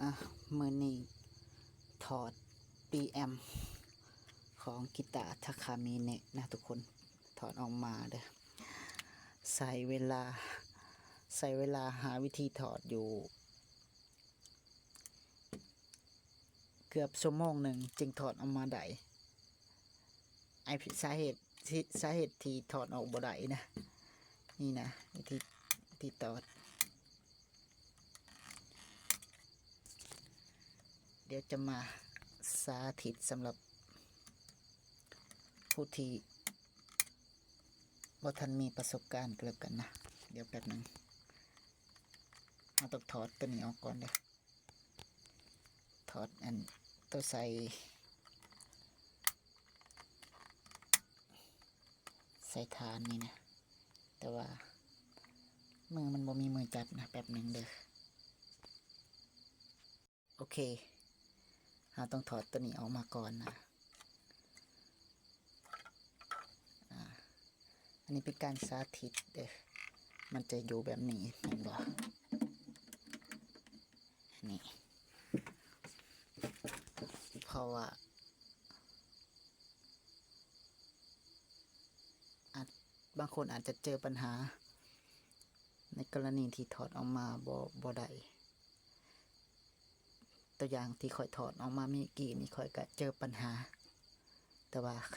อ่ะมือนี้ถอด PM ของกีตาร์ทาคามิเนะนะทุกคนถอดออกมาเด้อใส่เวลาหาวิธีถอดอยู่เกือบชั่วโมงหนึ่งจึงถอดออกมาได้สาเหตุที่ถอดออกบ่ได้นะนี่นะวิธีถอดเดี๋ยวจะมาสาธิตสำหรับผู้ที่บ่ทันมีประสบการณ์เกี่ยวกันนะเดี๋ยวแป๊บนึงเราต้องถอดตัวนี้ออกก่อนเลยถอดอันตัวใส่ฐานนี่นะแต่ว่ามือมันบ่มีมือจับนะแป๊บนึงเด้อโอเคเราต้องถอดตัวนี้ออกมาก่อนนะอันนี้เป็นการสาธิตเด้อมันจะอยู่แบบนี้เห็นบ่นี่เพราะว่าบางคนอาจจะเจอปัญหาในกรณีที่ถอดออกมาบ่ได้ตัวอย่างที่ค่อยถอดออกมาเมื่อกี้นี่ค่อยก็เจอปัญหาแต่ว่าไ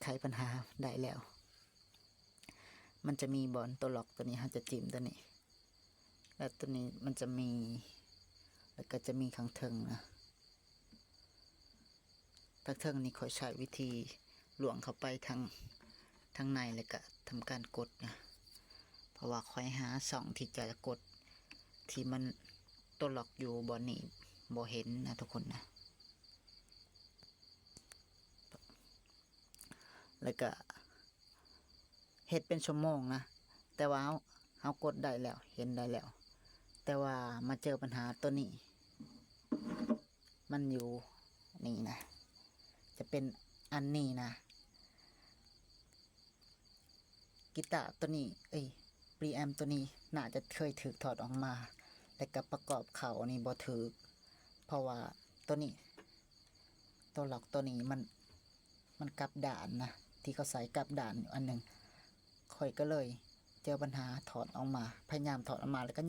ขปัญหาได้แล้วมันจะมีบอลตัวล็อกตัวนี้ฮะจะจิ้มตัวนี้แล้วตัวนี้มันจะมีแล้วก็จะมีข้างเทิงนะข้างเทิงนี่ค่อยใช้วิธีหลวงเข้าไปทางในแล้วก็ทำการกดนะเพราะว่าค่อยหาส่องที่จะกดที่มันตัวล็อกอยู่บอลนี่บ่เห็นนะทุกคนนะแล้วก็เฮ็ดเป็นชั่วโมงนะแต่ว่าเฮากดได้แล้วเห็นได้แล้วแต่ว่ามาเจอปัญหาตัวนี้มันอยู่นี่นะจะเป็นอันนี้นะกีตาร์ตัวนี้preamp ตัวนี้น่าจะเคยถูกถอดออกมาแต่กับประกอบเขานี่บ่ถูกเพราะว่าตัวนี้ตัวล็อกตัวนี้มันกลับด้านนะที่เขาใส่กลับด้านอันหนึ่งค่อยก็เลยเจอปัญหาถอดออกมาพยายามถอดออกมาแล้วก็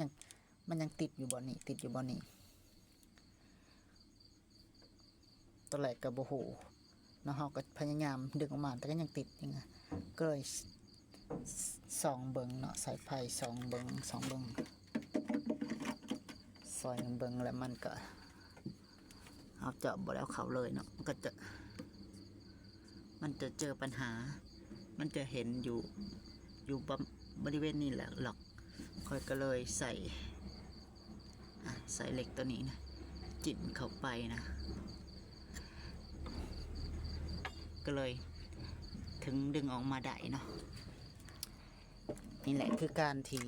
มันยังติดอยู่บ่นี้ตัวแรกก็บ่ฮู้เนาะเฮาก็พยายามดึงออกมาแต่ก็ยังติดอย่างเงี้ยก็เลยส่องเบิ่งเนาะสายไฟส่องเบิ่งซอยเบิ่งแล้วมันก็เอาเจาะบ่แล้วเข้าเลยเนาะมันจะเจอปัญหามันจะเห็นอยู่บริเวณนี้แหละหรอกค่อยก็เลยใส่เหล็กตัวนี้นะจิ้มเข้าไปนะก็เลยถึงดึงออกมาได้เนาะนี่แหละคือการที่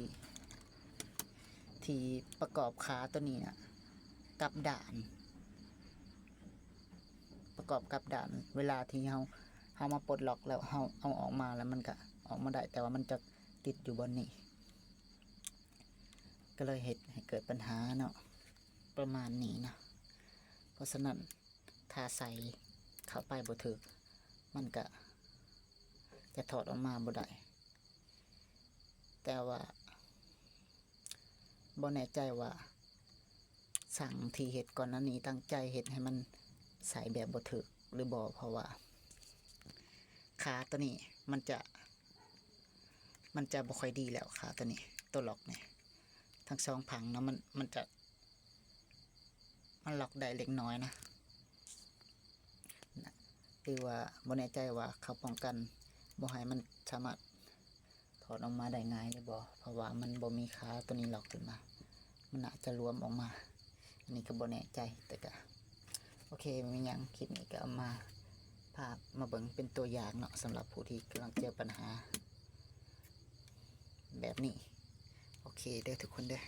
ประกอบขาตัวนี้นะกับด่านประกอบกับด่านเวลาที่เฮามาปลดล็อกแล้วเฮาเอาออกมาแล้วมันก็ออกมาได้แต่ว่ามันจะติดอยู่บนนี้ก็เลยให้เกิดปัญหาเนาะประมาณนี้นะเพราะฉะนั้นถ้าใส่เข้าไปบ่ถึกมันก็จะถอดออกมาบ่ได้แต่ว่าบ่แน่ใจว่าสั่งที่เฮ็ดก่อนนั้นนี้ตั้งใจเฮ็ดให้มันใส่แบบบ่ถึกหรือบ่เพราะว่าขาตัวนี้มันจะบ่ค่อยดีแล้วขาตัวนี้ตัวล็อกเนี่ยทั้งสองผังเนาะมันล็อกได้เล็กน้อยนะหรือว่าบ่แน่ใจว่าเขาป้องกันบ่ให้มันสามารถถอดออกมาได้ง่ายหรือบ่เพราะว่ามันบ่มีขาตัวนี้ล็อกขึ้นมามันอาจจะรวมออกมาอันนี้ก็บ่แน่ใจแต่ก็โอเคมีหยังคลิปนี้ก็เอามาภาพมาเบิ่งเป็นตัวอย่างเนาะสำหรับผู้ที่กำลังเจอปัญหาแบบนี้โอเคเด้อทุกคนเด้อ